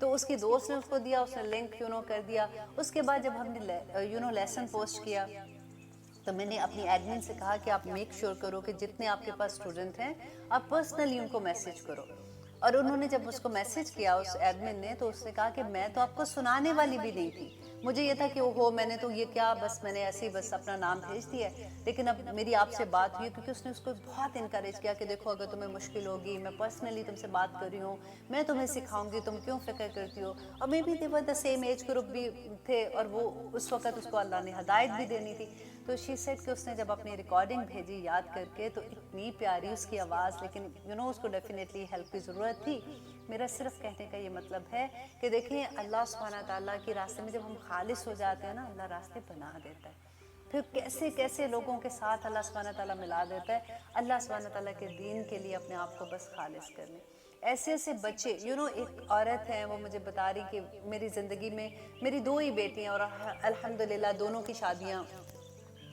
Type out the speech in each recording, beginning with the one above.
تو اس کی دوست نے اس کو دیا, اس نے لنک کر دیا. اس کے بعد جب ہم نے لیسن پوسٹ کیا تو میں نے اپنی ایڈمن سے کہا کہ آپ میک شور کرو کہ جتنے آپ کے پاس اسٹوڈنٹ ہیں آپ پرسنلی ان کو میسج کرو. اور انہوں نے جب اس کو میسج کیا اس ایڈمن نے, تو اس نے کہا کہ میں تو آپ کو سنانے والی بھی نہیں تھی, مجھے یہ تھا کہ اوہو میں نے تو یہ کیا, بس میں نے ایسے ہی بس اپنا نام بھیج دیا ہے. لیکن اب میری آپ سے بات ہوئی کیونکہ اس نے اس کو بہت انکریج کیا کہ دیکھو اگر تمہیں مشکل ہوگی میں پرسنلی تم سے بات کر رہی ہوں, میں تمہیں سکھاؤں گی, تم کیوں فکر کرتی ہو. اور may be they were the same age group بھی تھے اور وہ اس وقت اس کو اللہ نے ہدایت بھی دینی تھی. تو شی سیڈ کہ اس نے جب اپنی ریکارڈنگ بھیجی یاد کر کے تو اتنی پیاری اس کی آواز, لیکن اس کو ڈیفینیٹلی ہیلپ کی ضرورت تھی. میرا صرف کہنے کا یہ مطلب ہے کہ دیکھیں اللہ سبحانہ تعالیٰ کے راستے میں جب ہم خالص ہو جاتے ہیں نا, اللہ راستے بنا دیتا ہے. پھر کیسے کیسے لوگوں کے ساتھ اللہ سبحانہ تعالیٰ ملا دیتا ہے. اللہ سبحانہ تعالیٰ کے دین کے لیے اپنے آپ کو بس خالص کر لیں. ایسے ایسے بچے ایک عورت ہیں, وہ مجھے بتا رہی کہ میری زندگی میں میری 2 ہی بیٹی ہیں اور الحمدللہ دونوں کی شادیاں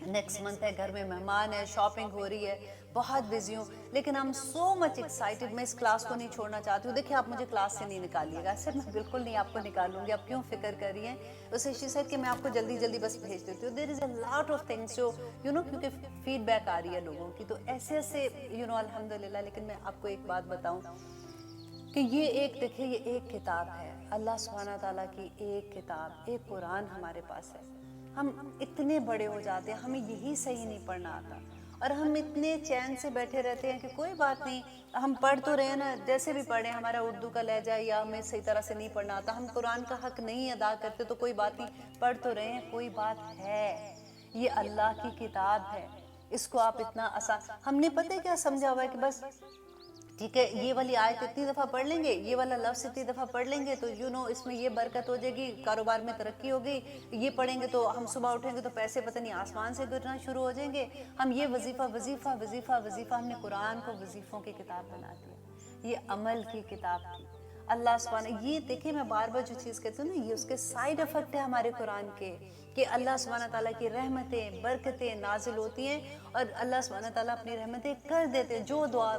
نیکسٹ منتھ ہے, گھر میں مہمان ہے, شاپنگ ہو رہی ہے, بہت بزی ہوں, لیکن I'm so much excited, میں اس کلاس کو نہیں چھوڑنا چاہتی ہوں. دیکھیں آپ مجھے کلاس سے نہیں نکالیے گا. سر میں بالکل نہیں آپ کو نکالوں گی, آپ کیوں فکر کر رہی ہیں. اسے شی سیڈ کہ میں آپ کو جلدی جلدی بس بھیج دیتی ہوں. دیر از اے لاٹ آف تھنگس جو کیونکہ فیڈ بیک آ رہی ہے لوگوں کی, تو ایسے ایسے الحمدللہ. لیکن میں آپ کو ایک بات بتاؤں کہ یہ دیکھیں یہ ایک کتاب ہے, اللہ سبحانہ تعالیٰ کی ایک کتاب, ایک قرآن ہمارے پاس ہے. ہم اتنے بڑے ہو جاتے ہیں, ہمیں یہی صحیح نہیں پڑھنا آتا, اور ہم اتنے چین سے بیٹھے رہتے ہیں کہ کوئی بات نہیں, ہم پڑھ تو رہے ہیں نا, جیسے بھی پڑھیں, ہمارا اردو کا لہجہ یا ہمیں صحیح طرح سے نہیں پڑھنا آتا, ہم قرآن کا حق نہیں ادا کرتے تو کوئی بات نہیں, پڑھ تو رہے ہیں, کوئی بات ہے. یہ اللہ کی کتاب ہے, اس کو آپ اتنا آسان, ہم نے پتہ کیا سمجھا ہوا ہے کہ بس ٹھیک ہے یہ والی آیت اتنی دفعہ پڑھ لیں گے, یہ والا لفظ اتنی دفعہ پڑھ لیں گے تو اس میں یہ برکت ہو جائے گی, کاروبار میں ترقی ہوگی, یہ پڑھیں گے تو ہم صبح اٹھیں گے تو پیسے پتہ نہیں آسمان سے گرنا شروع ہو جائیں گے. ہم یہ وظیفہ وظیفہ وظیفہ وظیفہ, ہم نے قرآن کو وظیفوں کی کتاب بنا دیا. یہ عمل کی کتاب تھی. اللہ سبحانہ, یہ دیکھیں میں بار بار جو چیز کہتی ہوں نا, یہ اس کے سائیڈ افیکٹ ہے ہمارے قرآن کے, کہ اللہ سبحانہ تعالیٰ کی رحمتیں برکتیں نازل ہوتی ہیں اور اللہ سبحانہ تعالیٰ اپنی رحمتیں کر دیتے ہیں جو دعا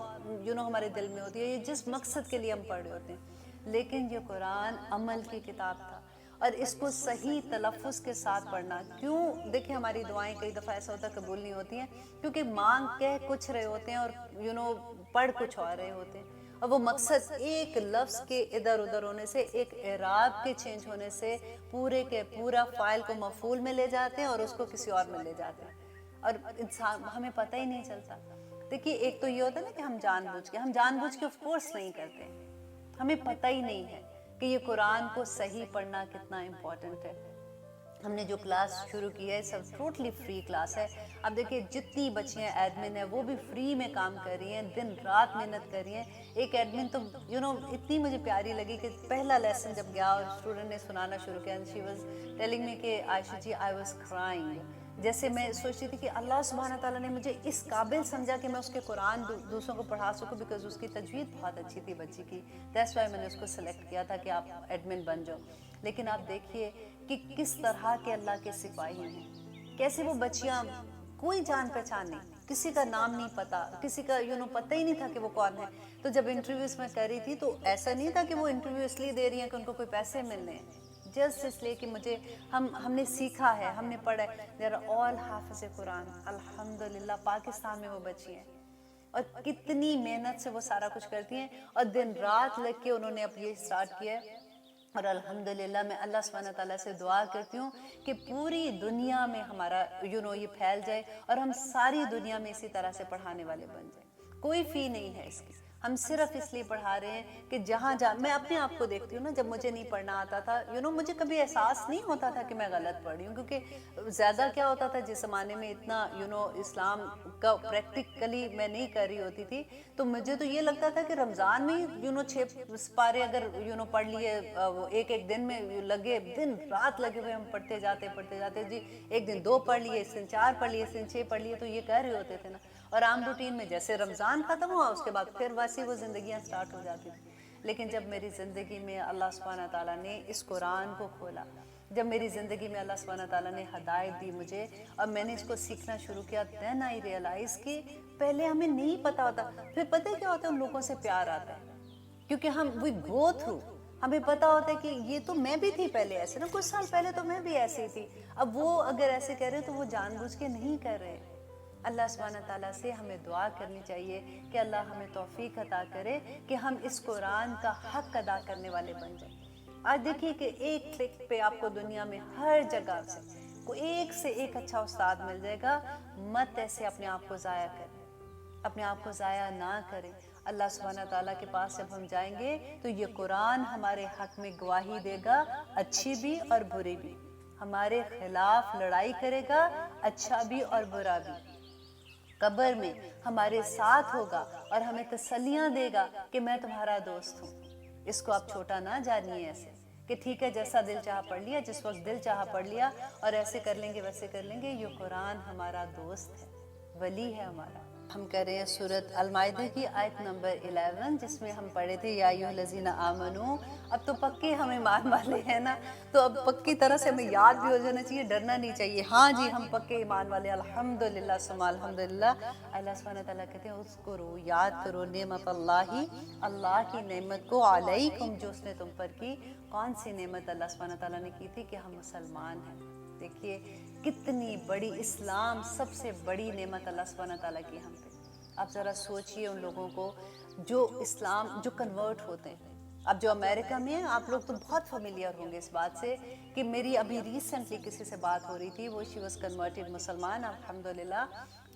ہمارے دل میں ہوتی ہے, یہ جس مقصد کے لیے ہم پڑھ رہے ہوتے ہیں. لیکن یہ قرآن عمل کی کتاب تھا, اور اس کو صحیح تلفظ کے ساتھ پڑھنا. کیوں دیکھیں ہماری دعائیں کئی دفعہ ایسا ہوتا ہے قبول نہیں ہوتی ہیں, کیونکہ مانگ کہہ کچھ رہے ہوتے ہیں اور پڑھ کچھ اور رہے ہوتے ہیں, اور وہ مقصد ایک لفظ کے ادھر ادھر ہونے سے, ایک اعراب کے چینج ہونے سے پورے کے پورا فائل کو مفعول میں لے جاتے ہیں اور اس کو کسی اور میں لے جاتے ہیں, اور انسان ہمیں پتہ ہی نہیں چلتا. دیکھیے ایک تو یہ ہوتا ہے نا کہ ہم جان بوجھ کے آف کورس نہیں کرتے, ہمیں پتہ ہی نہیں ہے کہ یہ قرآن کو صحیح پڑھنا کتنا امپورٹنٹ ہے. ہم نے جو کلاس شروع کی ہے سب ٹوٹلی فری کلاس ہے. اب دیکھیں جتنی بچیاں ایڈمن ہیں وہ بھی فری میں کام کر رہی ہیں, دن رات محنت کر رہی ہیں. ایک ایڈمن تو اتنی مجھے پیاری لگی کہ پہلا لیسن جب گیا اور اسٹوڈنٹ نے سنانا شروع کیا, شی واز ٹیلنگ می کہ عائشہ جی آئی واز کرائنگ, جیسے میں سوچتی تھی کہ اللہ سبحانہ تعالیٰ نے مجھے اس قابل سمجھا کہ میں اس کے قرآن دوسروں کو پڑھا سکوں, بیکاز اس کی تجوید بہت اچھی تھی بچی کی. دیٹس وائی میں نے اس کو سلیکٹ کیا تھا کہ آپ ایڈمن بن جاؤ. لیکن آپ دیکھیے کہ کس طرح کے اللہ کے سپاہی ہیں, کیسے وہ بچیاں کوئی جان پہچان نہیں, کسی کا نام نہیں پتا, کسی کا پتہ ہی نہیں تھا کہ وہ کون ہے. تو جب انٹرویوز میں کر رہی تھی تو ایسا نہیں تھا کہ وہ انٹرویو اس لیے دے رہی ہیں کہ ان کو کوئی پیسے ملنے ہیں, جسٹ اس لیے کہ مجھے ہم نے سیکھا ہے, ہم نے پڑھا ہے. دے آر آل حافظ قرآن الحمدللہ. پاکستان میں وہ بچی ہیں اور کتنی محنت سے وہ سارا کچھ کرتی ہیں, اور دن رات لگ کے انہوں نے اب یہ اسٹارٹ کیا ہے. اور الحمدللہ میں اللہ سبحانہ تعالیٰ سے دعا کرتی ہوں کہ پوری دنیا میں ہمارا یہ پھیل جائے اور ہم ساری دنیا میں اسی طرح سے پڑھانے والے بن جائیں. کوئی فی نہیں ہے اس کی, ہم صرف اس لیے پڑھا رہے ہیں کہ جہاں میں اپنے آپ کو دیکھتی ہوں نا, جب مجھے نہیں پڑھنا آتا تھا مجھے کبھی احساس نہیں ہوتا تھا کہ میں غلط پڑھ رہی ہوں, کیونکہ زیادہ کیا ہوتا تھا جس زمانے میں اتنا اسلام کا پریکٹیکلی میں نہیں کر رہی ہوتی تھی, تو مجھے تو یہ لگتا تھا کہ رمضان میں 6 پارے اگر پڑھ لیے, ایک دن میں لگے, دن رات لگے ہوئے ہم پڑھتے جاتے جی, ایک دن 2 پڑھ لیے, اس دن 4 پڑھ لیے, اس دن 6 پڑھ لیے, تو یہ کہہ رہے ہوتے تھے نا. اور عام روٹین میں جیسے رمضان ختم ہوا اس کے بعد پھر ویسی وہ زندگیاں سٹارٹ ہو جاتی تھیں. لیکن جب میری زندگی میں اللہ سبحانہ تعالیٰ نے اس قرآن کو کھولا, جب میری زندگی میں اللہ سبحانہ تعالیٰ نے ہدایت دی مجھے اور میں نے اس کو سیکھنا شروع کیا, then I realize کہ پہلے ہمیں نہیں پتا ہوتا, پھر پتہ کیا ہوتا ہے, ان لوگوں سے پیار آتا ہے, کیونکہ ہم we go through, ہمیں پتا ہوتا ہے کہ یہ تو میں بھی تھی پہلے ایسے نا، کچھ سال پہلے تو میں بھی ایسی تھی، اب وہ اگر ایسے کہہ رہے تو وہ جان بوجھ کے نہیں کر رہے۔ اللہ سبحانہ تعالیٰ سے ہمیں دعا کرنی چاہیے کہ اللہ ہمیں توفیق عطا کرے کہ ہم اس قرآن کا حق ادا کرنے والے بن جائیں۔ آج دیکھیے کہ ایک کلک پہ آپ کو دنیا میں ہر جگہ سے کوئی ایک سے ایک اچھا استاد مل جائے گا۔ مت ایسے اپنے آپ کو ضائع کریں، اپنے آپ کو ضائع نہ کریں۔ اللہ سبحانہ تعالیٰ کے پاس جب ہم جائیں گے تو یہ قرآن ہمارے حق میں گواہی دے گا، اچھی بھی اور بری بھی، ہمارے خلاف لڑائی کرے گا، اچھا بھی اور برا بھی۔ قبر میں ہمارے ساتھ ہوگا اور ہمیں تسلیاں دے گا کہ میں تمہارا دوست ہوں۔ اس کو آپ چھوٹا نہ جانیے ایسے کہ ٹھیک ہے جیسا دل چاہا پڑھ لیا، جس وقت دل چاہا پڑھ لیا اور ایسے کر لیں گے ویسے کر لیں گے۔ یہ قرآن ہمارا دوست ہے، ولی ہے ہمارا۔ ہم کر رہے ہیں سورۃ المائدہ کی آیت نمبر 11، جس میں ہم پڑھے تھے یا ایھا الذین آمنو۔ اب تو پکے ہم ایمان والے ہیں نا، تو اب پکی طرح سے ہمیں یاد بھی ہو جانا چاہیے، ڈرنا نہیں چاہیے۔ ہاں جی ہم پکے ایمان والے، الحمدللہ ثم الحمدللہ۔ اللہ سبحانہ تعالیٰ کہتے ہیں اذکروا، یاد کرو نعمت اللہ، اللہ کی نعمت کو، علیکم جو اس نے تم پر کی۔ کون سی نعمت اللہ سبحانہ تعالیٰ نے کی تھی؟ کہ ہم مسلمان ہیں۔ دیکھیے کتنی بڑی، اسلام سب سے بڑی نعمت اللہ سبحانہ تعالیٰ کی ہم پہ۔ آپ ذرا سوچئے ان لوگوں کو جو اسلام، جو کنورٹ ہوتے ہیں۔ اب جو امریکہ میں ہیں، آپ لوگ تو بہت فیملیئر ہوں گے اس بات سے کہ میری ابھی ریسنٹلی کسی سے بات ہو رہی تھی، وہ شی واز کنورٹڈ مسلمان، الحمدللہ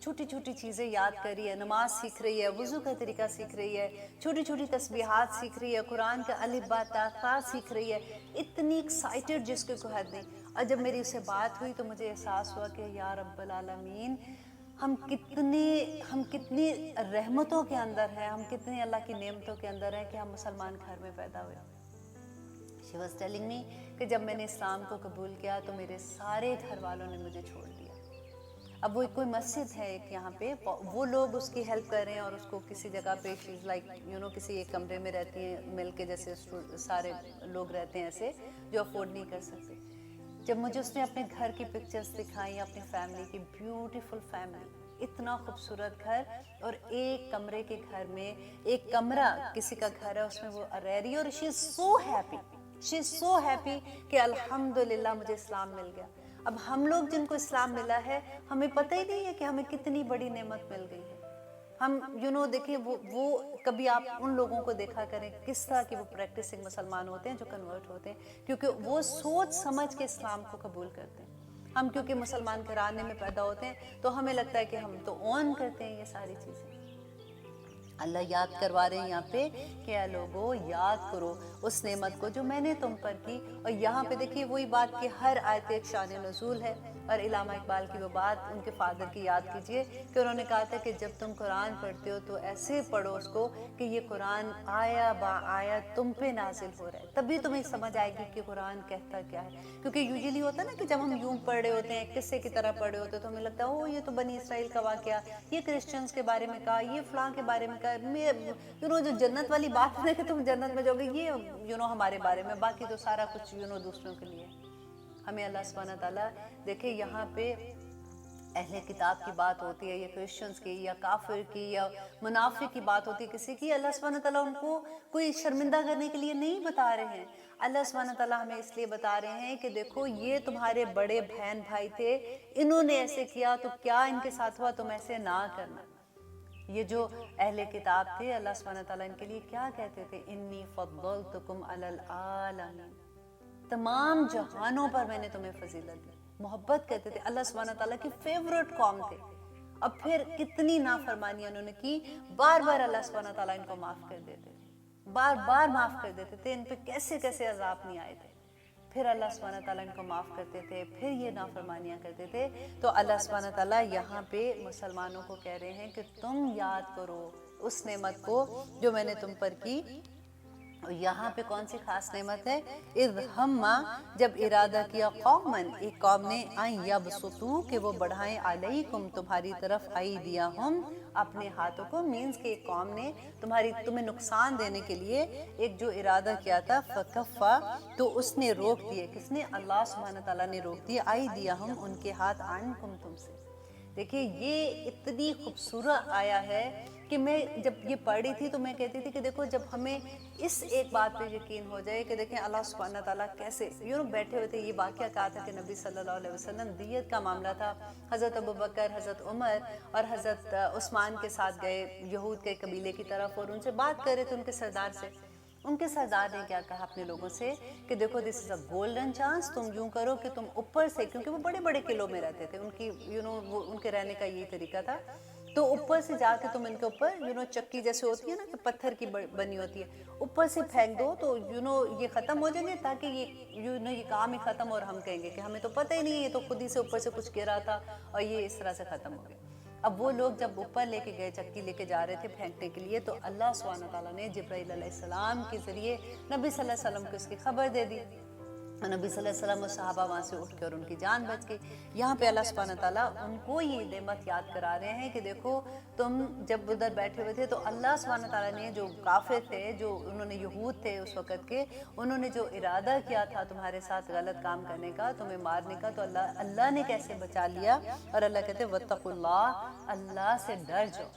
چھوٹی چھوٹی چیزیں یاد کر رہی ہے، نماز سیکھ رہی ہے، وضو کا طریقہ سیکھ رہی ہے، چھوٹی چھوٹی تسبیحات سیکھ رہی ہے، قرآن کا الف با تا ثا سیکھ رہی ہے، اتنی ایکسائٹڈ جس کے کوئی حد نہیں۔ اور جب میری اس سے بات ہوئی تو مجھے احساس ہوا کہ یا رب العالمین، ہم کتنی رحمتوں کے اندر ہیں، ہم کتنی اللہ کی نعمتوں کے اندر ہیں کہ ہم مسلمان گھر میں پیدا ہوئے۔ She was telling me کہ جب میں نے اسلام کو قبول کیا تو میرے سارے گھر والوں نے مجھے چھوڑ دیا۔ اب وہ کوئی مسجد ہے ایک یہاں پہ، وہ لوگ اس کی ہیلپ کر رہے ہیں اور اس کو کسی جگہ پہ she's like کسی ایک کمرے میں رہتی ہیں مل کے، جیسے سارے لوگ رہتے ہیں ایسے جو افورڈ نہیں کر سکتے۔ جب مجھے اس نے اپنے گھر کی پکچرز دکھائیں، اپنی فیملی کی، بیوٹیفل فیملی، اتنا خوبصورت گھر، اور ایک کمرے کے گھر میں، ایک کمرہ کسی کا گھر ہے اس میں وہ رہ رہی ہے، اور شی از سو ہیپی کہ الحمدللہ مجھے اسلام مل گیا۔ اب ہم لوگ جن کو اسلام ملا ہے، ہمیں پتہ ہی نہیں ہے کہ ہمیں کتنی بڑی نعمت مل گئی ہے۔ ہم دیکھیں وہ کبھی آپ ان لوگوں کو دیکھا کریں کس طرح کی وہ پریکٹسنگ مسلمان ہوتے ہیں جو کنورٹ ہوتے ہیں، کیونکہ وہ سوچ سمجھ کے اسلام کو قبول کرتے ہیں۔ ہم کیونکہ مسلمان گھرانے میں پیدا ہوتے ہیں تو ہمیں لگتا ہے کہ ہم تو اون کرتے ہیں یہ ساری چیزیں۔ اللہ یاد کروا رہے ہیں یہاں پہ کہ اے لوگو یاد کرو اس نعمت کو جو میں نے تم پر کی۔ اور یہاں پہ دیکھیے وہی بات کہ ہر آیت ایک شان نزول ہے، اور علامہ اقبال کی وہ بات ان کے فادر کی یاد کیجئے کہ انہوں نے کہا تھا کہ جب تم قرآن پڑھتے ہو تو ایسے پڑھو اس کو کہ یہ قرآن آیا با آیا تم پہ نازل ہو رہا ہے، تبھی تمہیں سمجھ آئے گی کہ قرآن کہتا کیا ہے۔ کیونکہ یوزلی ہوتا ہے نا کہ جب ہم یوں پڑھ رہے ہوتے ہیں، قصے کی طرح پڑھ رہے ہوتے ہیں، تو ہمیں لگتا ہے او یہ تو بنی اسرائیل کا واقعہ، یہ کرسچنز کے بارے میں کہا، یہ فلاں کے بارے میں کہا، جو جنت والی بات ہے کہ تم جنت میں جاؤ گے، یہ ہمارے بارے میں، باقی تو سارا کچھ دوسروں کے لیے۔ ہمیں اللہ سبحانہ تعالیٰ دیکھیں یہاں پہ اہل کتاب کی بات ہوتی ہے، یا کرسچنز کی، یا کافر کی، یا منافق کی بات ہوتی ہے کسی کی، اللہ سبحانہ تعالیٰ ان کو کوئی شرمندہ کرنے کے لیے نہیں بتا رہے ہیں۔ اللہ سبحانہ تعالیٰ ہمیں اس لیے بتا رہے ہیں کہ دیکھو یہ تمہارے بڑے بہن بھائی تھے، انہوں نے ایسے کیا تو کیا ان کے ساتھ ہوا، تم ایسے نہ کرنا۔ یہ جو اہل کتاب تھے، اللہ سبحانہ تعالیٰ ان کے لیے کیا کہتے تھے؟ انی فضلتکم علی العالمین، تمام جہانوں پر میں نے تمہیں فضیلت دی، محبت کرتے تھے، اللہ سبحانہ تعالیٰ کی فیورٹ قوم تھے۔ اب پھر کتنی نافرمانیاں انہوں نے کی، بار بار اللہ سبحانہ تعالیٰ ان کو معاف کر دیتے تھے، بار بار معاف کر دیتے تھے، ان پہ کیسے کیسے عذاب نہیں آئے تھے، پھر اللہ سبحانہ تعالیٰ ان کو معاف کرتے تھے، پھر یہ نافرمانیاں کرتے تھے۔ تو اللہ سبحانہ تعالیٰ یہاں پہ مسلمانوں کو کہہ رہے ہیں کہ تم یاد کرو اس نعمت کو جو میں نے تم پر کی۔ اور یہاں پہ کون سی خاص نعمت ہے؟ اذ ہما، جب ارادہ کیا، قومن، ایک قوم نے، ان یبسطوا، کہ وہ بڑھائیں، علیکم، تمہاری طرف، ایدیہم، اپنے ہاتھوں کو، مینز کہ ایک قوم نے تمہیں نقصان دینے کے لیے ایک جو ارادہ کیا تھا، فکفا، تو اس نے روک دیے، کس نے؟ اللہ سبحانہ تعالیٰ نے روک دیے، ایدیہم، ان کے ہاتھ، عنکم، تم سے۔ دیکھیے یہ اتنی خوبصورت آیا ہے کہ میں جب یہ پڑھی تھی تو میں کہتی تھی کہ دیکھو جب ہمیں اس ایک بات پہ یقین ہو جائے کہ دیکھیں اللہ سبحانہ تعالیٰ کیسے بیٹھے ہوئے تھے. یہ واقعہ کہا تھا کہ نبی صلی اللہ علیہ وسلم دیت کا معاملہ تھا, حضرت ابوبکر, حضرت عمر اور حضرت عثمان کے ساتھ گئے یہود کے قبیلے کی طرف اور ان سے بات کر رہے تھے ان کے سردار سے. ان کے سردار نے کیا کہا اپنے لوگوں سے کہ دیکھو دس از اے گولڈن چانس, تم یوں کرو کہ تم اوپر سے, کیونکہ وہ بڑے بڑے قلعوں میں رہتے تھے, ان کی وہ ان کے رہنے کا یہی طریقہ تھا, تو اوپر سے جا کے تم ان کے اوپر چکی جیسے ہوتی ہے نا کہ پتھر کی بنی ہوتی ہے, اوپر سے پھینک دو تو یہ ختم ہو جائیں گے, تاکہ یہ کام ہی ختم, اور ہم کہیں گے کہ ہمیں تو پتہ ہی نہیں, یہ تو خود ہی سے اوپر سے کچھ گرا تھا اور یہ اس طرح سے ختم ہو گیا. اب وہ لوگ جب اوپر لے کے گئے, چکی لے کے جا رہے تھے پھینکنے کے لیے, تو اللہ سبحانہ تعالیٰ نے جبرائیل علیہ السلام کے ذریعے نبی صلی اللہ علیہ وسلم کو اس کی خبر دے دی. نبی صلی اللہ علیہ وسلم و صحابہ وہاں سے اٹھ کے اور ان کی جان بچ گئی. یہاں پہ اللہ سبحانہ تعالیٰ ان کو یہ نعمت یاد کرا رہے ہیں کہ دیکھو تم جب ادھر بیٹھے ہوئے تھے تو اللہ سبحانہ تعالیٰ نے جو کافر تھے, جو انہوں نے یہود تھے اس وقت کے, انہوں نے جو ارادہ کیا تھا تمہارے ساتھ غلط کام کرنے کا, تمہیں مارنے کا, تو اللہ نے کیسے بچا لیا. اور اللہ کہتے ہیں واتقوا اللہ, اللہ سے ڈر جاؤ.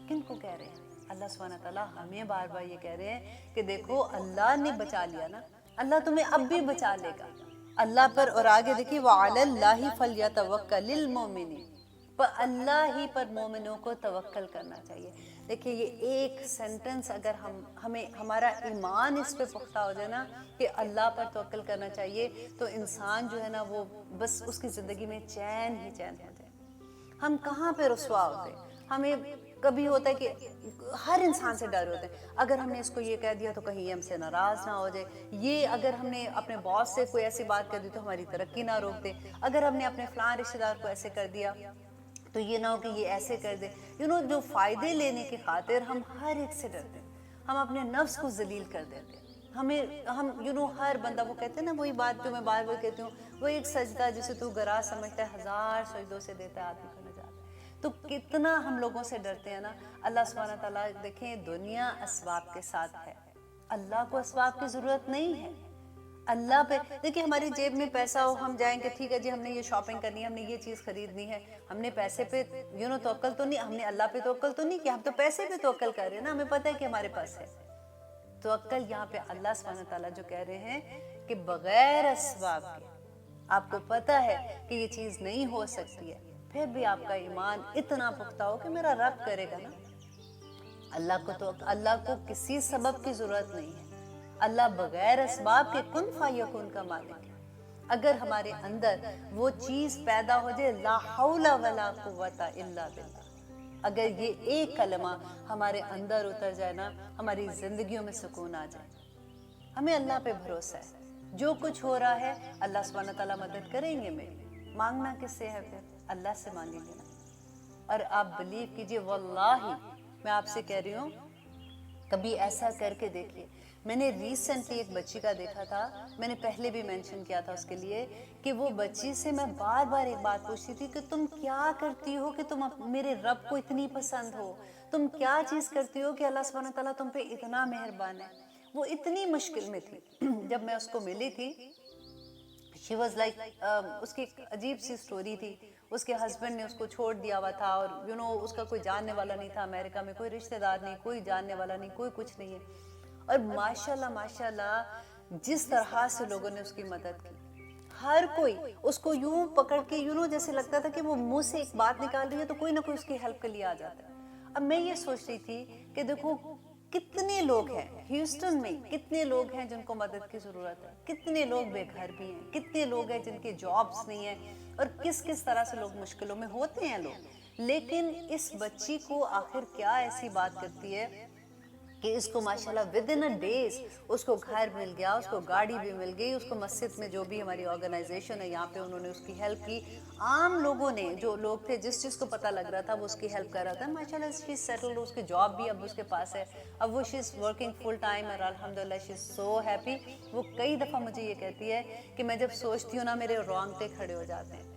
کن کو کہہ رہے ہیں؟ اللہ سبحانہ تعالیٰ ہمیں بار بار یہ کہہ رہے ہیں کہ دیکھو اللہ نے بچا لیا نا, اللہ تمہیں اب بھی بچا لے گا اللہ پر. اور آگے دیکھیے وَعَلَى اللَّهِ فَلْيَتَوَكَّلِ الْمُؤْمِنِينَ, پر اللہ ہی پر مومنوں کو توکل کرنا چاہیے. دیکھیے یہ ایک سینٹنس اگر ہمیں ہمارا ایمان اس پہ پختہ ہو جائے نا کہ اللہ پر توکل کرنا چاہیے, تو انسان جو ہے نا وہ بس اس کی زندگی میں چین ہی چین ہو جائے. ہم کہاں پہ رسوا ہوتے ہیں, ہمیں کبھی ہوتا ہے کہ ہر انسان سے ڈر ہوتے ہیں, اگر ہم نے اس کو یہ کہہ دیا تو کہیں یہ ہم سے ناراض نہ ہو جائے, یہ اگر ہم نے اپنے باس سے کوئی ایسی بات کر دی تو ہماری ترقی نہ روک دے, اگر ہم نے اپنے فلاں رشتہ دار کو ایسے کر دیا تو یہ نہ ہو کہ یہ ایسے کر دے. جو فائدے لینے کی خاطر ہم ہر ایک سے ڈرتے ہیں, ہم اپنے نفس کو ذلیل کر دیتے ہیں. ہم ہر بندہ, وہ کہتے ہیں نا وہی بات جو میں بار بار کہتی ہوں, وہ ایک سجدہ جسے تو گراہ سمجھتا ہے 1000 سجدوں سے دیتا ہے آدمی کو نجات. تو کتنا ہم لوگوں سے ڈرتے ہیں نا. اللہ سبحانہ تعالیٰ دیکھیں دنیا اسباب کے ساتھ ہے, اللہ کو اسباب کی ضرورت نہیں ہے. اللہ پہ دیکھیں ہماری جیب میں پیسہ ہو, ہم جائیں کہ ٹھیک ہے جی ہم نے یہ شاپنگ کرنی ہے, ہم نے یہ چیز خریدنی ہے, ہم نے پیسے پہ توکل تو نہیں, ہم نے اللہ پہ توکل تو نہیں کیا, ہم تو پیسے پہ توکل کر رہے ہیں نا, ہمیں پتہ ہے کہ ہمارے پاس ہے. توکل یہاں پہ اللہ سبحانہ تعالیٰ جو کہہ رہے ہیں کہ بغیر اسباب کے آپ کو پتہ ہے کہ یہ چیز نہیں ہو سکتی ہے, پھر بھی آپ کا ایمان اتنا پختہ ہو کہ میرا رب کرے گا نا. اللہ کو کسی سبب کی ضرورت نہیں ہے, اللہ بغیر اسباب کے کن فیکون کا مالک ہے. اگر ہمارے اندر وہ چیز پیدا ہو جائے لا حول ولا قوت الا باللہ, اگر یہ ایک کلمہ ہمارے اندر اتر جائے نا, ہماری زندگیوں میں سکون آ جائے. ہمیں اللہ پہ بھروسہ ہے, جو کچھ ہو رہا ہے اللہ سبحانہ تعالیٰ مدد کریں گے میری. مانگنا کس سے ہے؟ پھر اللہ سے مانگیں گے نا. اور آپ بلیو کیجئے واللہ میں آپ سے کہہ رہی ہوں, کبھی ایسا کر کے دیکھیے. میں نے ریسنٹلی ایک بچی کا دیکھا تھا, میں نے پہلے بھی مینشن کیا تھا اس کے لیے, کہ وہ بچی سے میں بار بار ایک بات پوچھتی تھی کہ تم کیا کرتی ہو کہ تم میرے رب کو اتنی پسند ہو, تم کیا چیز کرتی ہو کہ اللہ سبحانہ تعالیٰ تم پہ اتنا مہربان ہے. وہ اتنی مشکل میں تھی, جب میں اس کو ملی تھی she was like اس کی ایک عجیب سی سٹوری تھی. اس کے ہسبینڈ نے اس کو چھوڑ دیا ہوا تھا, اور اس کا کوئی جاننے والا نہیں تھا امریکہ میں, کوئی رشتہ دار نہیں, کوئی جاننے والا نہیں, کوئی کچھ نہیں ہے. اور ماشاءاللہ جس طرح سے لوگوں نے اس کی مدد کی, ہر کوئی اس کو یوں پکڑ کے جیسے لگتا تھا کہ وہ منہ سے ایک بات نکال رہی ہے تو کوئی نہ کوئی اس کی ہیلپ کے لیے آ جاتا ہے. اب میں یہ سوچ رہی تھی کہ دیکھو کتنے لوگ ہیں ہیوسٹن میں, کتنے لوگ ہیں جن کو مدد کی ضرورت ہے, کتنے لوگ بے گھر بھی ہیں, کتنے لوگ ہیں جن کے جابز نہیں ہیں, اور کس طرح سے لوگ مشکلوں میں ہوتے ہیں لوگ. لیکن اس بچی کو آخر کیا ایسی بات کرتی ہے کہ اس کو ماشاءاللہ within a days اس کو گھر مل گیا, اس کو گاڑی بھی مل گئی, اس کو مسجد میں جو بھی ہماری آرگنائزیشن ہے یہاں پہ انہوں نے اس کی ہیلپ کی. عام لوگوں نے, جو لوگ تھے جس کو پتہ لگ رہا تھا وہ اس کی ہیلپ کر رہا تھا. ماشاءاللہ شی سیٹلڈ, اس کی جاب بھی اب اس کے پاس ہے, اب وہ شی از ورکنگ فل ٹائم, اور الحمدللہ شی از سو ہیپی. وہ کئی دفعہ مجھے یہ کہتی ہے کہ میں جب سوچتی ہوں نا میرے رونگٹے کھڑے ہو جاتے ہیں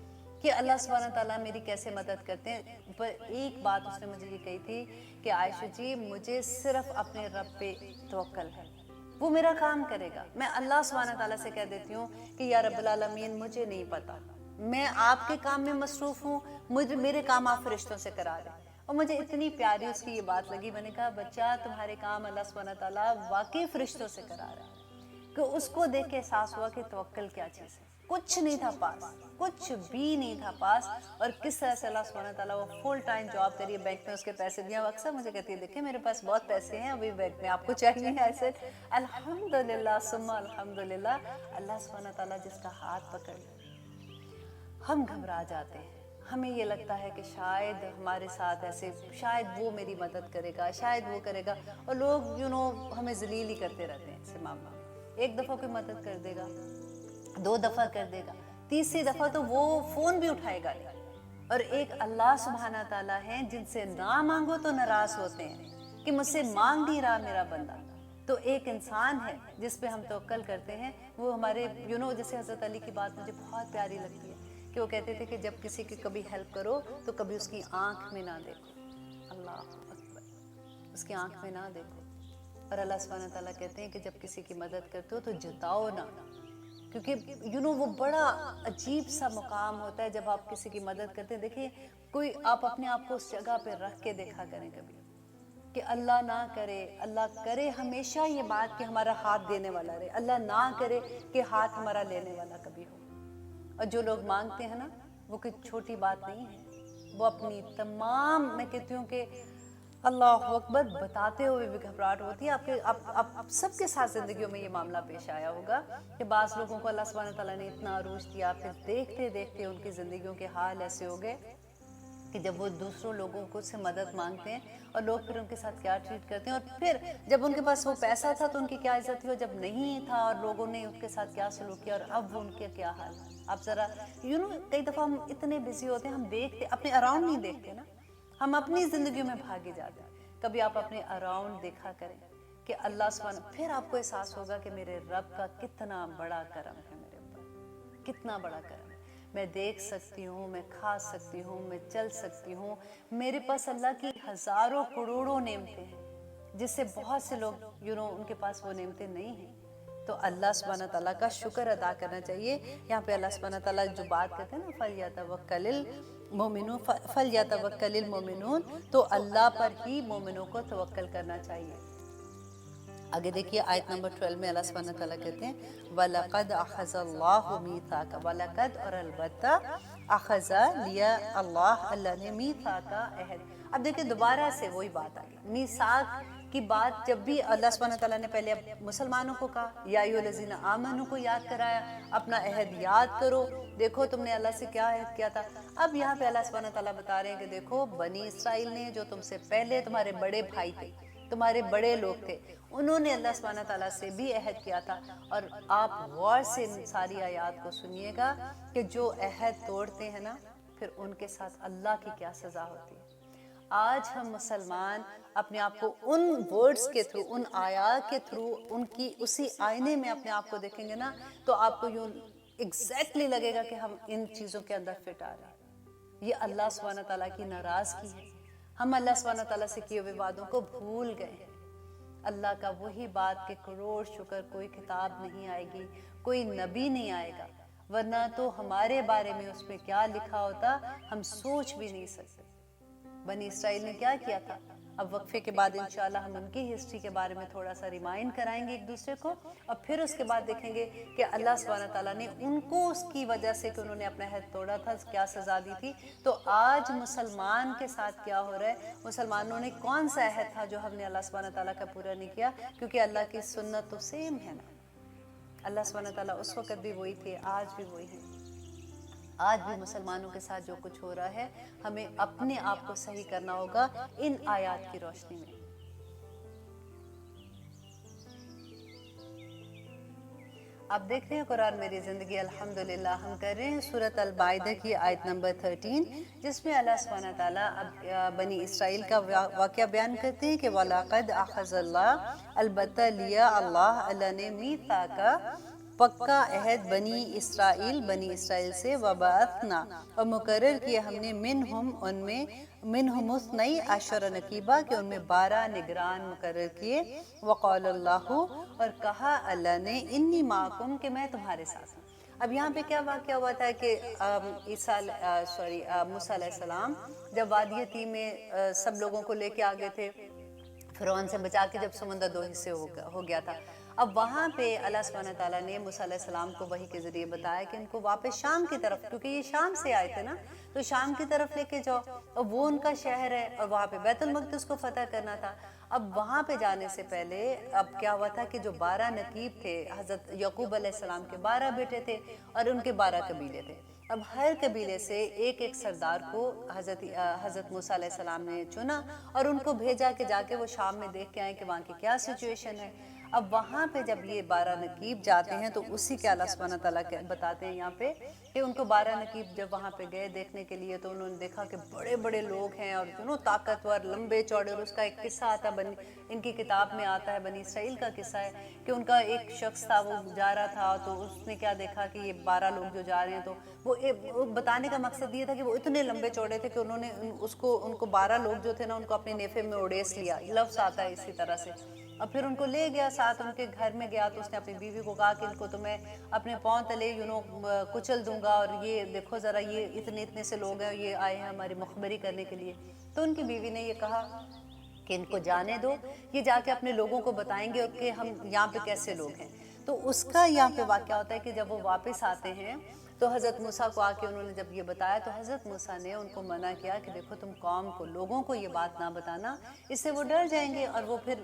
کہ اللہ سبحانہ تعالیٰ میری کیسے مدد کرتے ہیں. پر ایک بات اس نے مجھے یہ کہی تھی کہ عائشہ جی مجھے صرف اپنے رب پہ توکل ہے, وہ میرا کام کرے گا. میں اللہ سبحانہ تعالیٰ سے کہہ دیتی ہوں کہ یا رب العالمین مجھے نہیں پتا, میں آپ کے کام میں مصروف ہوں، میرے کام آپ فرشتوں سے کرا دیں۔ اور مجھے اتنی پیاری اس کی یہ بات لگی، میں نے کہا بچہ تمہارے کام اللہ سبحانہ تعالیٰ واقعی فرشتوں سے کرا رہا ہے، کہ اس کو دیکھ کے احساس ہوا کہ توکل کیا چیز ہے۔ کچھ نہیں تھا پاس، کچھ بھی نہیں تھا پاس، اور کس طرح سے اللہ سبحانہ تعالیٰ وہ فل ٹائم جاب کریے، بینک میں اس کے پیسے دیا۔ اکثر مجھے کہتی ہے دیکھیں میرے پاس بہت پیسے ہیں ابھی بینک میں، آپ کو چاہیے؟ ایسے الحمدللہ ثم الحمدللہ، اللہ سبحانہ تعالیٰ جس کا ہاتھ پکڑ لے ہم گھبرا جاتے ہیں، ہمیں یہ لگتا ہے کہ شاید ہمارے ساتھ ایسے، شاید وہ میری مدد کرے گا، شاید وہ کرے گا، اور لوگ ہمیں ذلیل ہی کرتے رہتے ہیں اس معاملہ میں۔ ایک دفعہ کوئی مدد کر دے گا، 2 دفعہ کر دے گا، تیسری دفعہ تو وہ فون بھی اٹھائے گا نہیں۔ اور ایک اللہ سبحانہ تعالیٰ ہیں جن سے نہ مانگو تو ناراض ہوتے ہیں کہ مجھ سے مانگ نہیں رہا میرا بندہ۔ تو ایک انسان ہے جس پہ ہم توکل کرتے ہیں، وہ ہمارے جیسے حضرت علی کی بات مجھے بہت پیاری لگتی ہے کہ وہ کہتے تھے کہ جب کسی کی کبھی ہیلپ کرو تو کبھی اس کی آنکھ میں نہ دیکھو، اللہ اکبر، اس کی آنکھ میں نہ دیکھو۔ اور اللہ سبحانہ تعالیٰ کہتے ہیں کہ جب کسی کی مدد کرتے ہو تو جتاؤ نہ، کیونکہ وہ بڑا عجیب سا مقام ہوتا ہے جب آپ کسی کی مدد کرتے ہیں۔ دیکھیں کوئی، آپ اپنے آپ کو اس جگہ پہ رکھ کے دیکھا کریں کبھی کہ اللہ نہ کرے، اللہ کرے ہمیشہ یہ بات کہ ہمارا ہاتھ دینے والا رہے، اللہ نہ کرے کہ ہاتھ ہمارا لینے والا کبھی ہو۔ اور جو لوگ مانگتے ہیں نا، وہ کوئی چھوٹی بات نہیں ہے، وہ اپنی تمام، میں کہتی ہوں کہ اللہ اکبر بتاتے ہوئے بھی گھبراہٹ ہوتی ہے۔ آپ سب کے ساتھ زندگیوں میں یہ معاملہ پیش آیا ہوگا کہ بعض لوگوں کو اللہ سبحانہ تعالیٰ نے اتنا عروج دیا، پھر دیکھتے دیکھتے ان کی زندگیوں کے حال ایسے ہو گئے کہ جب وہ دوسروں لوگوں کو سے مدد مانگتے ہیں اور لوگ پھر ان کے ساتھ کیا ٹریٹ کرتے ہیں، اور پھر جب ان کے پاس وہ پیسہ تھا تو ان کی کیا عزت تھی، اور جب نہیں تھا اور لوگوں نے ان کے ساتھ کیا سلوک کیا، اور اب وہ ان کے کیا حال ہے۔ آپ ذرا کئی دفعہ ہم اتنے بزی ہوتے ہیں، ہم دیکھتے اپنے اراؤنڈ نہیں دیکھتے نا، ہم اپنی زندگیوں میں بھاگے جاتے ہیں۔ کبھی آپ اپنے اراؤنڈ دیکھا کریں کہ اللہ سبحانہ، پھر آپ کو احساس ہوگا کہ میرے رب کا کتنا بڑا کرم ہے میرے اوپر، کتنا بڑا کرم ہے۔ میں دیکھ سکتی ہوں، میں کھا سکتی ہوں، میں چل سکتی ہوں، میرے پاس اللہ کی ہزاروں کروڑوں نعمتیں ہیں جس سے بہت سے لوگ ان کے پاس وہ نعمتیں نہیں ہیں۔ تو اللہ سبحانہ تعالیٰ کا شکر ادا کرنا چاہیے۔ یہاں پہ اللہ سبحانہ تعالیٰ جو بات کرتے ہیں نا، فَلْيَتَوَكَّلِ الْمُؤْمِنُونَ، تو اللہ پر ہی مومنوں کو توکل کرنا چاہیے۔ آگے دیکھیے آیت نمبر 12 میں اللہ سبحانہ تعالیٰ کہتے ہیں وَلَقَدْ أَخَذَ اللَّهُ مِيثَاقَ، وَلَقَدْ اور البتہ، أَخَذَ لیا اللہ نے میثاق عہد۔ اب دیکھیں دوبارہ سے وہی بات آئی، میثاق کی بات جب بھی اللہ سبحانہ تعالیٰ نے پہلے مسلمانوں کو کہا، یا ایھا الذین آمنوا کو یاد کرایا، اپنا عہد یاد کرو، دیکھو تم نے اللہ سے کیا عہد کیا تھا۔ اب یہاں پہ اللہ سبحانہ تعالیٰ بتا رہے ہیں کہ دیکھو بنی اسرائیل نے، جو تم سے پہلے تمہارے بڑے بھائی تھے، تمہارے بڑے لوگ تھے، انہوں نے اللہ سبحانہ تعالیٰ سے بھی عہد کیا تھا۔ اور آپ غور سے ان ساری آیات کو سنیے گا کہ جو عہد توڑتے ہیں نا، پھر ان کے ساتھ اللہ کی کیا سزا ہوتی ہے۔ آج ہم مسلمان اپنے آپ کو ان ورڈز کے تھرو، ان آیات کے تھرو، ان کی اسی آئینے میں اپنے آپ کو دیکھیں گے نا، تو آپ کو یوں ایگزیکٹلی لگے گا کہ ہم ان چیزوں کے اندر فٹ آ رہے ہیں۔ یہ اللہ سبحانہ تعالیٰ کی ناراضگی ہے، ہم اللہ سبحانہ تعالیٰ سے کیے ہوئے وعدوں کو بھول گئے ہیں۔ اللہ کا وہی بات کہ کروڑ شکر کوئی کتاب نہیں آئے گی، کوئی نبی نہیں آئے گا، ورنہ تو ہمارے بارے میں اس میں کیا لکھا ہوتا ہم سوچ بھی نہیں سکتے۔ بنی اسرائیل نے کیا کیا تھا؟ اب وقفے کے بعد انشاءاللہ ہم ان کی ہسٹری کے بارے میں تھوڑا سا ریمائنڈ کرائیں گے ایک دوسرے کو، اور پھر اس کے بعد دیکھیں گے کہ اللہ سبحانہ تعالیٰ نے ان کو اس کی وجہ سے کہ انہوں نے اپنا عہد توڑا تھا کیا سزا دی تھی۔ تو آج مسلمان کے ساتھ کیا ہو رہا ہے، مسلمانوں نے کون سا عہد تھا جو ہم نے اللہ سبحانہ تعالیٰ کا پورا نہیں کیا، کیونکہ اللہ کی سنت تو سیم ہے نا۔ اللہ سبحانہ تعالیٰ اس وقت بھی وہی تھے، آج بھی وہی ہیں۔ آج بھی مسلمانوں کے ساتھ جو کچھ ہو رہا ہے، ہمیں اپنے آپ کو صحیح کرنا ہوگا ان آیات کی روشنی میں۔ آپ دیکھ رہے ہیں قرآن میری زندگی، الحمدللہ ہم کر رہے ہیں سورۃ المائدہ کی آیت نمبر 13، جس میں اللہ سبحانہ تعالیٰ اب بنی اسرائیل کا واقعہ بیان کرتے ہیں کہ وَلَقَدْ أَخَذَ اللَّهُ، البتہ لیا اللہ نے میثاق، پکا عہد بنی اسرائیل سے، وَبَعَثْنَا، اور مقرر کیا ہم نے منہم اثنی عشر نقیبہ، کہ ان میں 12 نگران مقرر کیے، وقال اللہ، اور کہا اللہ نے انی معکم، کہ میں تمہارے ساتھ ہوں۔ اب یہاں پہ کیا واقعہ ہوا تھا کہ موسیٰ علیہ السلام جب وادی تیہ میں سب لوگوں کو لے کے آگے تھے، فرعون سے بچا کے جب سمندر دو حصے ہو گیا تھا، اب وہاں پہ اللہ سبحانہ تعالیٰ نے موسیٰ علیہ السلام کو وحی کے ذریعے بتایا کہ ان کو واپس شام کی طرف، کیونکہ یہ شام سے آئے تھے نا، تو شام کی طرف لے کے جاؤ، اور وہ ان کا شہر ہے اور وہاں پہ بیت المقدس کو فتح کرنا تھا۔ اب وہاں پہ جانے سے پہلے اب کیا ہوا تھا کہ جو 12 نقیب تھے، حضرت یعقوب علیہ السلام کے 12 بیٹے تھے اور ان کے 12 قبیلے تھے۔ اب ہر قبیلے سے ایک ایک سردار کو حضرت موسیٰ علیہ السلام نے چنا اور ان کو بھیجا کہ جا کے وہ شام میں دیکھ کے آئیں کہ وہاں کی کیا سچویشن ہے۔ اب وہاں پہ جب یہ 12 نقیب جاتے ہیں تو اسی کے اللہ سبحانہ تعالیٰ بتاتے ہیں یہاں پہ کہ ان کو 12 نقیب جب وہاں پہ گئے دیکھنے کے لیے تو انہوں نے دیکھا کہ بڑے بڑے لوگ ہیں اور طاقتور، لمبے چوڑے، اور اس کا ایک قصہ آتا ہے، ان کی کتاب میں آتا ہے، بنی اسرائیل کا قصہ ہے کہ ان کا ایک شخص تھا، وہ جا رہا تھا تو اس نے کیا دیکھا کہ یہ 12 لوگ جو جا رہے ہیں، تو وہ بتانے کا مقصد یہ تھا کہ وہ اتنے لمبے چوڑے تھے کہ انہوں نے ان کو 12 لوگ جو تھے نا ان کو اپنے نیفے میں اڑیس لیا، لفظ آتا ہے اسی طرح سے، اور پھر ان کو لے گیا ساتھ، ان کے گھر میں گیا تو اس نے اپنی بیوی کو کہا کہ ان کو تو میں اپنے پاؤں تلے کچل دوں گا، اور یہ دیکھو ذرا یہ اتنے سے لوگ ہیں، یہ آئے ہیں ہماری مخبری کرنے کے لیے۔ تو ان کی بیوی نے یہ کہا کہ ان کو جانے دو، یہ جا کے اپنے لوگوں کو بتائیں گے کہ ہم یہاں پہ کیسے لوگ ہیں۔ تو اس کا یہاں پہ واقعہ ہوتا ہے کہ جب وہ واپس آتے ہیں تو حضرت موسیٰ کو آ کے انہوں نے جب یہ بتایا تو حضرت موسیٰ نے ان کو منع کیا کہ دیکھو تم قوم کو، لوگوں کو یہ بات نہ بتانا، اس سے وہ ڈر جائیں گے اور وہ پھر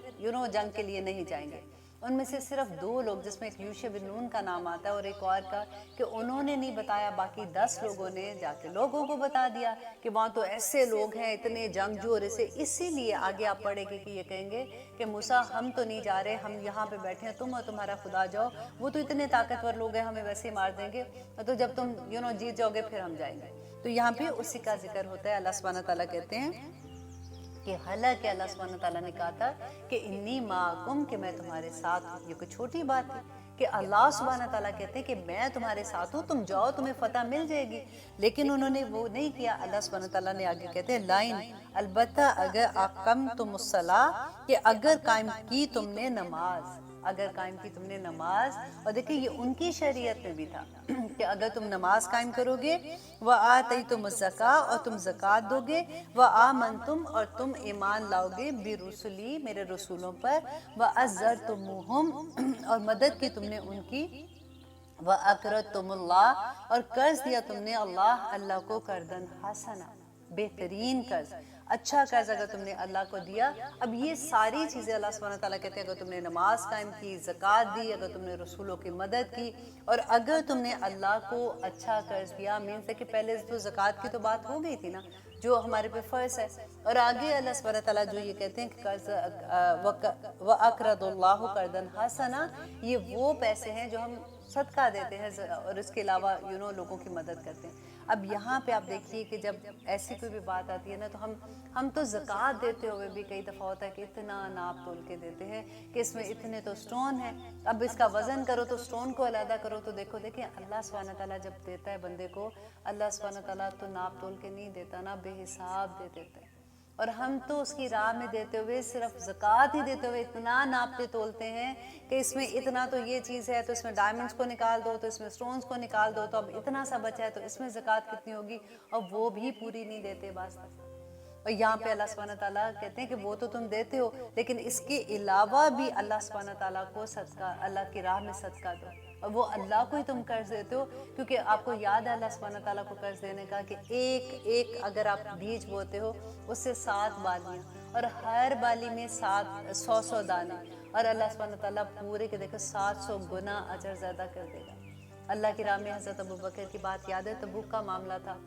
جنگ کے لیے نہیں جائیں گے۔ ان میں سے صرف 2 لوگ، جس میں ایک یوشع بن نون کا نام آتا ہے اور ایک اور کا، کہ انہوں نے نہیں بتایا، باقی 10 لوگوں نے جا کے لوگوں کو بتا دیا کہ وہاں تو ایسے لوگ ہیں، اتنے جنگجو، اور اسی لیے آگے آپ پڑھیں گے کہ یہ کہیں گے کہ موسیٰ ہم تو نہیں جا رہے، ہم یہاں پہ بیٹھے ہیں، تم اور تمہارا خدا جاؤ، وہ تو اتنے طاقتور لوگ ہیں ہمیں ویسے ہی مار دیں گے، تو جب تم جیت جاؤ گے پھر ہم جائیں گے۔ تو یہاں پہ اسی کا ذکر ہوتا ہے۔ اللہ سبحانہ تعالیٰ کہتے ہیں کہ حالانکہ اللہ سبحانہ تعالیٰ نے کہا تھا کہ انی معکم، کہ میں تمہارے ساتھ ہوں، یہ کوئی چھوٹی بات ہے کہ اللہ سبحانہ تعالیٰ کہتے ہیں کہ میں تمہارے ساتھ ہوں، تم جاؤ تمہیں فتح مل جائے گی، لیکن انہوں نے وہ نہیں کیا۔ اللہ سبحانہ تعالیٰ نے آگے کہتے ہیں لائن، البتہ اگر اقمتم الصلاۃ، کہ اگر قائم کی تم نے نماز، اگر قائم کی تم نے نماز، اور دیکھیں یہ ان کی شریعت میں بھی تھا کہ اگر تم نماز قائم کرو گے، وآتیتم الزکاۃ، اور تم زکوٰۃ دو گے، وآمنتم، اور تم ایمان لاؤ گے، برسلی، میرے رسولوں پر، وعزرتموہم، اور مدد کی تم نے ان کی، وَأَقْرَضْتُمُ اللَّهَ، اور قرض دیا تم نے اللہ کو، قرضاً حسنا، بہترین قرض، اچھا قرض اگر تم نے اللہ کو دیا۔ اب یہ ساری چیزیں اللہ سبحانہ تعالیٰ کہتے ہیں اگر تم نے نماز قائم کی، زکوٰۃ دی، اگر تم نے رسولوں کی مدد کی، اور اگر تم نے اللہ کو اچھا قرض دیا، مینس ہے کہ پہلے تو زکوٰۃ کی تو بات ہو گئی تھی نا جو ہمارے پہ فرض ہے، اور آگے اللہ سبحانہ تعالیٰ جو یہ کہتے ہیں کہ قرض وَأَقْرَضُ اللَّهُ قَرْضًا حَسَنًا، یہ وہ پیسے ہیں جو ہم صدقہ دیتے ہیں اور اس کے علاوہ لوگوں کی مدد کرتے ہیں۔ اب یہاں پہ آپ دیکھیے کہ جب ایسی کوئی بھی بات آتی ہے نا تو ہم تو زکوٰۃ دیتے ہوئے بھی کئی دفعہ ہوتا ہے کہ اتنا ناپ تول کے دیتے ہیں کہ اس میں اتنے تو سٹون ہیں، اب اس کا وزن کرو تو سٹون کو علیحدہ کرو، تو دیکھیں اللہ سبحانہ تعالیٰ جب دیتا ہے بندے کو، اللہ سبحانہ تعالیٰ تو ناپ تول کے نہیں دیتا نا، بے حساب دے دیتا ہے، اور ہم تو اس کی راہ میں دیتے ہوئے صرف زکوٰۃ ہی دیتے ہوئے اتنا ناپتے تولتے ہیں کہ اس میں اتنا تو یہ چیز ہے تو اس میں ڈائمنڈز کو نکال دو، تو اس میں سٹونز کو نکال دو، تو اب اتنا سا بچا ہے تو اس میں زکوٰۃ کتنی ہوگی، اور وہ بھی پوری نہیں دیتے بعض دفعہ۔ اور یہاں پہ اللہ سبحانہ تعالیٰ کہتے ہیں کہ وہ تو تم دیتے ہو، لیکن اس کے علاوہ بھی اللہ سبحانہ تعالیٰ کو صدقہ، اللہ کی راہ میں صدقہ دو، اور وہ اللہ کو ہی تم قرض دیتے ہو، کیونکہ آپ کو یاد ہے اللہ سبحانہ تعالیٰ کو قرض دینے کا کہ ایک اگر آپ بیج بوتے ہو اس سے 7 بالیاں، اور ہر بالی میں 100 دانے، اور اللہ سبحانہ تعالیٰ پورے کے دیکھو 700 گنا اجر زیادہ کر دے گا۔ اللہ کی راہ میں حضرت ابوبکر کی بات یاد ہے، تبوک کا معاملہ تھا،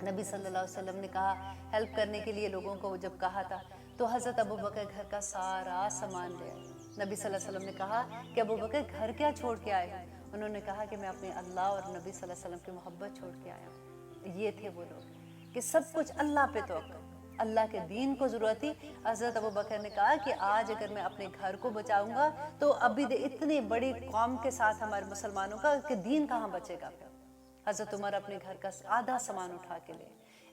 نبی صلی اللہ علیہ وسلم نے کہا ہیلپ کرنے کے لیے لوگوں کو جب کہا تھا تو حضرت ابوبکر گھر کا سارا سامان لے آئے۔ نبی صلی اللہ علیہ وسلم نے کہا کہ ابوبکر گھر کیا چھوڑ کے آئے؟ انہوں نے کہا کہ میں اپنے اللہ اور نبی صلی اللہ علیہ وسلم کی محبت چھوڑ کے آیا ہوں۔ یہ تھے وہ لوگ کہ سب کچھ اللہ پہ توکل، اللہ کے دین کو ضرورت تھی۔ حضرت ابوبکر نے کہا کہ آج اگر میں اپنے گھر کو بچاؤں گا تو ابھی اتنی بڑی قوم کے ساتھ ہمارے مسلمانوں کا کہ دین کہاں بچے گا پھر۔ حضرت عمر اپنے گھر کا آدھا سامان اٹھا کے لے،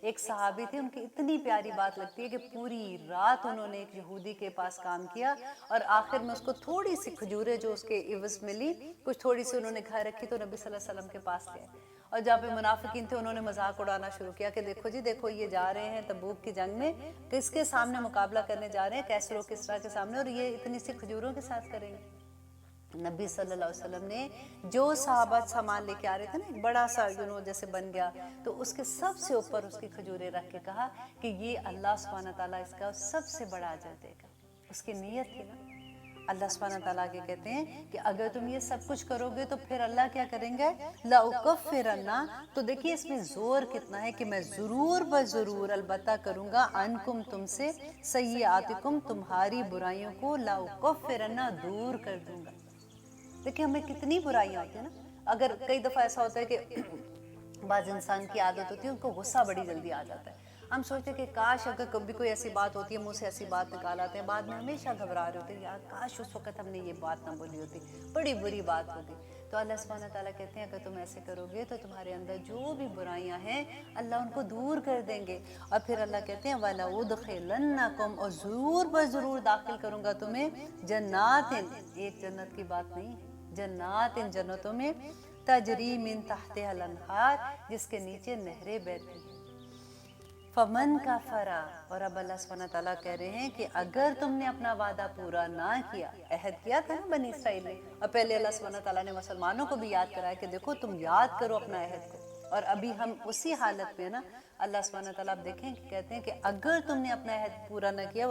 ایک صحابی تھے، ان کی اتنی پیاری بات لگتی ہے کہ پوری رات انہوں نے ایک یہودی کے پاس کام کیا اور آخر میں اس کو تھوڑی سی کھجوریں جو اس کے عوض ملی، کچھ تھوڑی سی انہوں نے گھر رکھی تو نبی صلی اللہ علیہ وسلم کے پاس گئے، اور جہاں پہ منافقین تھے انہوں نے مذاق اڑانا شروع کیا کہ دیکھو جی دیکھو یہ جا رہے ہیں تبوک کی جنگ میں، کس کے سامنے مقابلہ کرنے جا رہے ہیں، کیسر و کسریٰ کے سامنے، اور یہ اتنی سی کھجوروں کے ساتھ کریں گے۔ نبی صلی اللہ علیہ وسلم نے جو صحابہ سامان لے کے آ رہے تھے نا، ایک بڑا سا جیسے بن گیا، تو اس کے سب سے اوپر اس کی کھجوریں رکھ کے کہا کہ یہ اللہ سبحانہ تعالیٰ اس کا سب سے بڑا اجر دے گا۔ اس کی نیت تھی نا۔ اللہ سبحانہ تعالیٰ کے کہتے ہیں کہ اگر تم یہ سب کچھ کرو گے تو پھر اللہ کیا کریں گے، لَأُكَفِّرَنَّ، تو دیکھیے اس میں زور کتنا ہے کہ میں ضرور بضرور البتہ کروں گا، عنکم تم سے، سیئاتکم تمہاری برائیوں کو، لَأُكَفِّرَنَّ دور کر دوں گا۔ دیکھیں ہمیں کتنی برائیاں ہوتی ہیں نا، اگر کئی دفعہ ایسا ہوتا ہے کہ بعض انسان کی عادت ہوتی ہے ان کو غصہ بڑی جلدی آ جاتا ہے، ہم سوچتے ہیں کہ کاش اگر کبھی کوئی ایسی بات ہوتی ہے منہ سے ایسی بات نکال آتے ہیں، بعد میں ہمیشہ گھبرا رہے ہوتے ہیں یار کاش اس وقت ہم نے یہ بات نہ بولی ہوتی، بڑی بری بات ہوگی۔ تو اللہ سبحانہ تعالیٰ کہتے ہیں اگر تم ایسے کرو گے تو تمہارے اندر جو بھی برائیاں ہیں اللہ ان کو دور کر دیں گے، اور پھر اللہ کہتے ہیں وَلَأُدْخِلَنَّكُمْ، اور ضرور بضرور داخل کروں گا تمہیں، جنات، ایک جنت کی بات نہیں، جنات، ان جنتوں میں، تجری من تحتها الانہار، جس کے نیچے نہریں بہتی ہیں۔ فمن کفر، اور اب اللہ سبحانہ تعالیٰ کہہ رہے ہیں کہ اگر تم نے اپنا وعدہ پورا نہ کیا، عہد کیا تھا نا بنی اسرائیل نے، اور پہلے اللہ سبحانہ تعالیٰ نے مسلمانوں کو بھی یاد کرایا کہ دیکھو تم یاد کرو اپنا عہد کو، اور ابھی ہم اسی حالت میں نا، اللہ سبحانہ تعالیٰ اب دیکھیں کہ کہتے ہیں کہ اگر تم نے اپنا عہد پورا نہ کیا،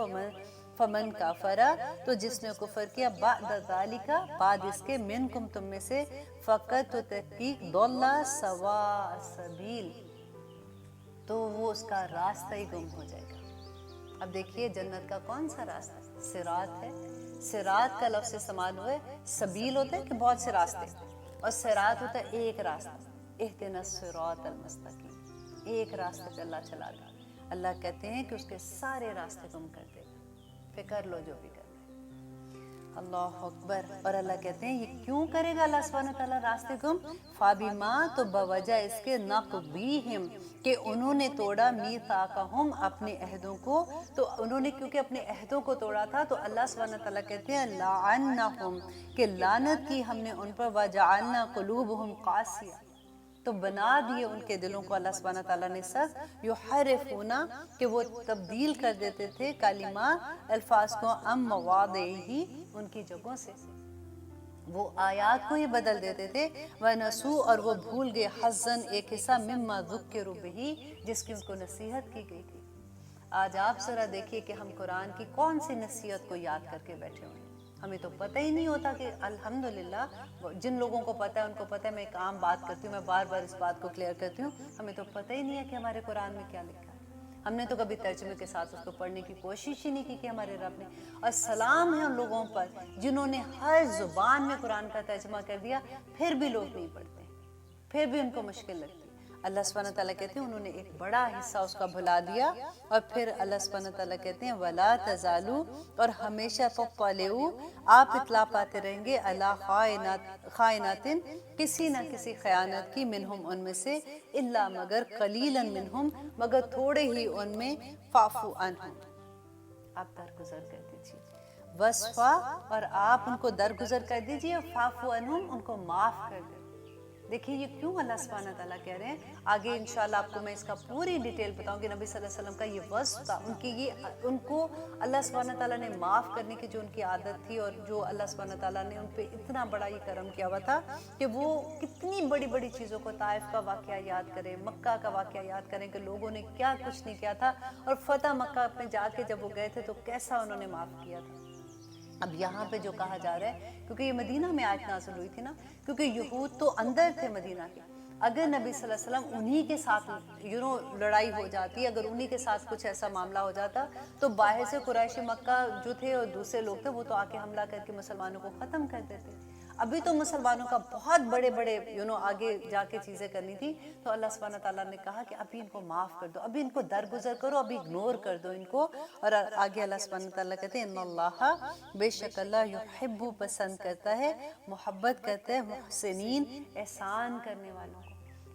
فمن کافر، تو جس نے کفر کیا، بعد ذالک، بعد اس کے، منکم تم میں سے، فقط تو تحقیق، ضل سواء السبیل، تو وہ اس کا راستہ ہی گم ہو جائے گا۔ اب دیکھیے جنت کا کون سا راستہ، صراط ہے، صراط کا لفظ استعمال ہوئے، سبیل ہوتا ہے کہ بہت سے راستے، اور صراط ہوتا ہے ایک راستہ، اہدنا الصراط المستقیم، ایک راستے پہ اللہ چلا گا۔ اللہ کہتے ہیں کہ اس کے سارے راستے گم کر دے گا، پھر کر لو جو بھی کرنا ہے۔ اللہ اکبر۔ اور اللہ کہتے ہیں یہ کیوں کرے گا اللہ سبحانہ تعالیٰ راستے گم، فابما، تو بوجہ اس کے، نقضیہم، کہ انہوں نے توڑا، میثاقہم، اپنے عہدوں کو، تو انہوں نے کیونکہ اپنے عہدوں کو توڑا تھا تو اللہ سبحانہ تعالیٰ کہتے ہیں لعنہم، کہ لعنت کی ہم نے ان پر، وجعلنا قلوبہم قاسیہ، تو بنا دیے ان کے دلوں کو اللہ سبحانہ تعالیٰ نے سخت، یحرفون، کہ وہ تبدیل کر دیتے تھے کلمات، الفاظ کو، ام مواضعہ، ان کی جگہوں سے، وہ آیات کو ہی بدل دیتے تھے، وَنَسُوا، اور وہ بھول گئے، حظًا، ایک حصہ، مما ذکروا بہ، جس کی ان کو نصیحت کی گئی تھی۔ آج آپ ذرا دیکھیے کہ ہم قرآن کی کون سی نصیحت کو یاد کر کے بیٹھے ہوئے ہیں، ہمیں تو پتہ ہی نہیں ہوتا کہ الحمدللہ جن لوگوں کو پتہ ہے ان کو پتہ ہے، میں ایک عام بات کرتی ہوں، میں بار بار اس بات کو کلیئر کرتی ہوں، ہمیں تو پتہ ہی نہیں ہے کہ ہمارے قرآن میں کیا لکھا ہے، ہم نے تو کبھی ترجمے کے ساتھ اس کو پڑھنے کی کوشش ہی نہیں کی کہ ہمارے رب نے، اور سلام ہے ان لوگوں پر جنہوں نے ہر زبان میں قرآن کا ترجمہ کر دیا، پھر بھی لوگ نہیں پڑھتے، پھر بھی ان کو مشکل لگتی۔ اللہ سبحانہ تعالیٰ کہتے ہیں انہوں نے ایک بڑا حصہ اس کا بھلا دیا، اور پھر اللہ سبحانہ تعالیٰ کہتے ہیں وَلَا تَزَالُوا، اور ہمیشہ تطلعوا، آپ اطلاع پاتے رہیں گے، عَلَىٰ خائناتٍ، کسی نہ کسی خیانت کی، منہم ان میں سے، الا مگر قلیلا منہم، مگر تھوڑے ہی ان میں، فاعفوا عنہم، آپ درگزر کر دیجیے، وصفا، اور آپ ان کو درگزر کر دیجیے، فاعفوا عنہم، ان کو معاف کر دیں۔ دیکھیے یہ کیوں اللہ سبحانہ تعالیٰ کہہ رہے ہیں، آگے انشاءاللہ آپ کو میں اس کا پوری ڈیٹیل بتاؤں گی، نبی صلی اللہ علیہ وسلم کا یہ وصف تھا، ان کو اللہ سبحانہ تعالیٰ نے معاف کرنے کی جو ان کی عادت تھی، اور جو اللہ سبحانہ تعالیٰ نے ان پہ اتنا بڑا یہ کرم کیا ہوا تھا کہ وہ کتنی بڑی بڑی چیزوں کو، طائف کا واقعہ یاد کریں، مکہ کا واقعہ یاد کریں کہ لوگوں نے کیا کچھ نہیں کیا تھا، اور فتح مکہ میں جا کے جب وہ گئے تھے تو کیسا انہوں نے معاف کیا تھا۔ اب یہاں پہ جو کہا جا رہا ہے، کیونکہ یہ مدینہ میں آیت نازل ہوئی تھی نا، کیونکہ یہود تو اندر تھے مدینہ کے، اگر نبی صلی اللہ علیہ وسلم انہی کے ساتھ لڑائی ہو جاتی، اگر انہی کے ساتھ کچھ ایسا معاملہ ہو جاتا تو باہر سے قریش مکہ جو تھے اور دوسرے لوگ تھے وہ تو آ کے حملہ کر کے مسلمانوں کو ختم کر دیتے۔ ابھی تو مسلمانوں کا بہت بڑے بڑے آگے جا کے چیزیں کرنی تھی، تو اللہ سبحانہ تعالیٰ نے کہا کہ ابھی ان کو معاف کر دو، ابھی ان کو درگزر کرو، ابھی اگنور کر دو ان کو، اور آگے اللہ سبحانہ تعالیٰ کہتے ہیں ان اللہ، بے شک اللہ، یحب، پسند کرتا ہے، محبت کرتا ہے، محسنین، احسان کرنے والوں کو۔